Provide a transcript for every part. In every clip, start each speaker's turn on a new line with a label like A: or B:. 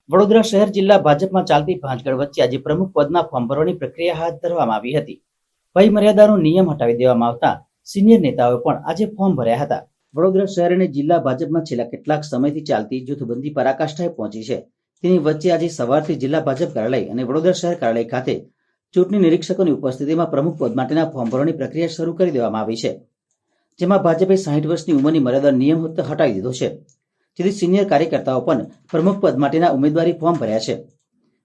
A: વડોદરા શહેર જિલ્લા ભાજપમાં ચાલતી ભાંજગડ વચ્ચે આજે પ્રમુખ પદના ફોર્મ ભરવાની પ્રક્રિયા હાથ ધરવામાં આવી હતી। વય મર્યાદાનો નિયમ હટાવી દેવામાં આવતા સિનિયર નેતાઓએ પણ આજે ફોર્મ ભર્યા હતા। વડોદરા શહેર અને જિલ્લા ભાજપમાં છેલ્લા કેટલાક સમયથી ચાલતી જૂથબંધી પરાકાષ્ઠાએ પહોંચી છે। તેની વચ્ચે આજે સવારથી જિલ્લા ભાજપ કાર્યાલય અને વડોદરા શહેર કાર્યાલય ખાતે ચૂંટણી નિરીક્ષકોની ઉપસ્થિતિમાં પ્રમુખ પદ માટેના ફોર્મ ભરવાની પ્રક્રિયા શરૂ કરી દેવામાં આવી છે, જેમાં ભાજપે 60 વર્ષની ઉંમરની મર્યાદા નિયમ હટાવી દીધો છે, જેથી સિનિયર કાર્યકર્તાઓ પણ પ્રમુખ પદ માટેના ઉમેદવારી ફોર્મ ભર્યા છે।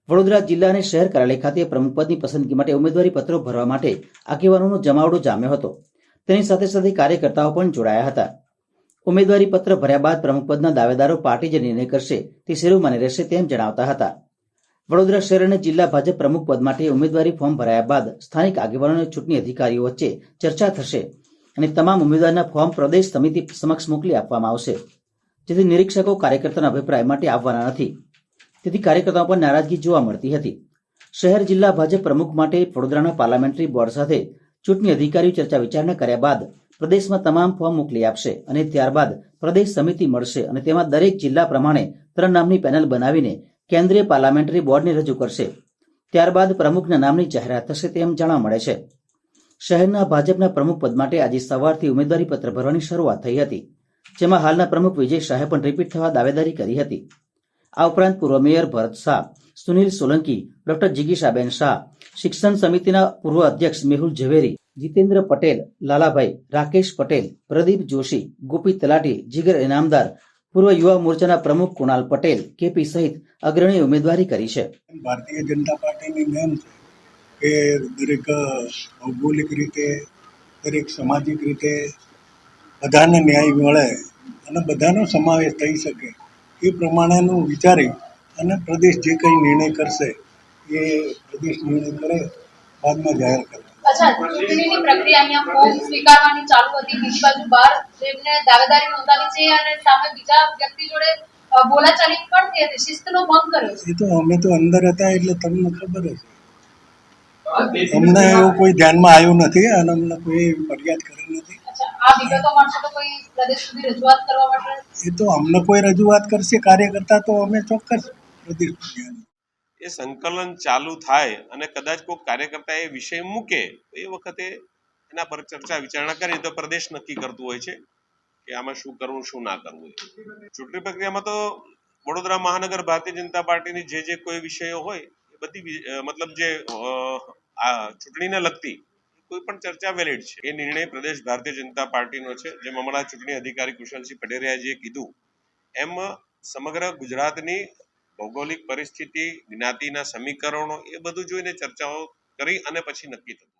A: વડોદરા જિલ્લા અને શહેર કાર્યાલય ખાતે પ્રમુખ પદની પસંદગી માટે ઉમેદવારી પત્રો ભરવા માટે આગેવાનોનો જમાવડો જામ્યો હતો। તેની સાથે સાથે કાર્યકર્તાઓ પણ જોડાયા હતા। ઉમેદવારી પત્ર ભર્યા બાદ પ્રમુખ પદના દાવેદારો પાર્ટી જે નિર્ણય કરશે તે શિરોમાને રહેશે તેમ જણાવતા હતા। વડોદરા શહેર અને જિલ્લા ભાજપ પ્રમુખ પદ માટે ઉમેદવારી ફોર્મ ભરાયા બાદ સ્થાનિક આગેવાનો અને ચૂંટણી અધિકારીઓ વચ્ચે ચર્ચા થશે અને તમામ ઉમેદવારના ફોર્મ પ્રદેશ સમિતિ સમક્ષ મોકલી આપવામાં આવશે, જેથી નિરીક્ષકો કાર્યકર્તાના અભિપ્રાય માટે આવવાના નથી, તેથી કાર્યકર્તાઓ પર નારાજગી જોવા મળતી હતી। શહેર જિલ્લા ભાજપ પ્રમુખ માટે વડોદરાના પાર્લામેન્ટરી બોર્ડ સાથે ચૂંટણી અધિકારીઓ ચર્ચા વિચારણા કર્યા બાદ પ્રદેશમાં તમામ ફોર્મ મોકલી આપશે અને ત્યારબાદ પ્રદેશ સમિતિ મળશે અને તેમાં દરેક જિલ્લા પ્રમાણે 3 નામની પેનલ બનાવીને કેન્દ્રીય પાર્લામેન્ટરી બોર્ડને રજૂ કરશે। ત્યારબાદ પ્રમુખના નામની જાહેરાત થશે તેમ જાણવા મળે છે। શહેરના ભાજપના પ્રમુખ પદ માટે આજે સવારથી ઉમેદવારી પત્ર ભરવાની શરૂઆત થઈ હતી, જેમાં હાલના પ્રમુખ વિજય શાહે પણ રિપીટ થવા દાવેદારી કરી હતી। આ ઉપરાંત પૂર્વ મેયર ભરત શાહ, સુનિલ સોલંકી, ડોક્ટર જિગીશાબેન શાહ, શિક્ષણ સમિતિના પૂર્વ અધ્યક્ષ મેહુલ ઝવેરી, જીતેન્દ્ર પટેલ, લાલાભાઈ, રાકેશ પટેલ, પ્રદીપ જોશી, ગોપી તલાટી, જીગર ઇનામદાર, પૂર્વ યુવા મોરચાના પ્રમુખ કુણાલ પટેલ, કેપી સહિત અગ્રણી ઉમેદવારી કરી છે।
B: ભારતીય જનતા પાર્ટીની નેમ છે કે દરેક ભૌગોલિક રીતે, દરેક સામાજિક રીતે બધાને ન્યાય મળે અને બધાનો સમાવેશ થઈ શકે એ પ્રમાણેનું વિચારી અને પ્રદેશ જે કંઈ નિર્ણય કરશે એ પ્રદેશ નિર્ણય કરે બાદમાં જાહેર કરે।
C: અચ્છા, ચૂંટણીની પ્રક્રિયા અહીંયા ફોર્મ સ્વીકારવાની ચાલુ હતી, બીજી બાજુ બહાર જેમને દાવેદારી નોંધાવી છે અને સામે બીજા વ્યક્તિ જોડે બોલાચાલી પણ થઈ હતી, શિસ્તનો ભંગ કર્યો છે।
B: એ તો અમે તો અંદર હતા એટલે તમને ખબર હશે, અમને એવું કોઈ ધ્યાનમાં આવ્યું નથી અને અમને કોઈ ફરિયાદ કરી નથી।
C: આ વિગતો મળશે તો કોઈ પ્રદેશ સુધી રજૂઆત કરવા માટે
B: એ તો અમને કોઈ રજૂઆત કરશે કાર્યકર્તા તો અમે ચોક્કસ પ્રદેશ સુધી
D: એ સંકલન ચાલુ થાય અને કદાચ કોઈ કાર્યકર્તા એ વિષય મૂકે તો એ વખતે એના પર ચર્ચા વિચારણા કરી તો પ્રદેશ નક્કી કરતું હોય છે કે આમાં શું કરવું શું ના કરવું। ચૂંટણી પ્રક્રિયામાં તો વડોદરા મહાનગર ભારતીય જનતા પાર્ટીની જે કોઈ વિષયો હોય એ બધી મતલબ જે ચૂંટણીને લગતી કોઈ પણ ચર્ચા વેલિડ છે। એ નિર્ણય પ્રદેશ ભારતીય જનતા પાર્ટીનો છે। જેમ હમણાં ચૂંટણી અધિકારી કુશલસિંહ પટેરિયાએ કીધું એમ સમગ્ર ગુજરાતની ભૌગોલિક પરિસ્થિતિ, જ્ઞાતિના સમીકરણો એ બધું જોઈને ચર્ચાઓ કરી અને પછી નક્કી થતું।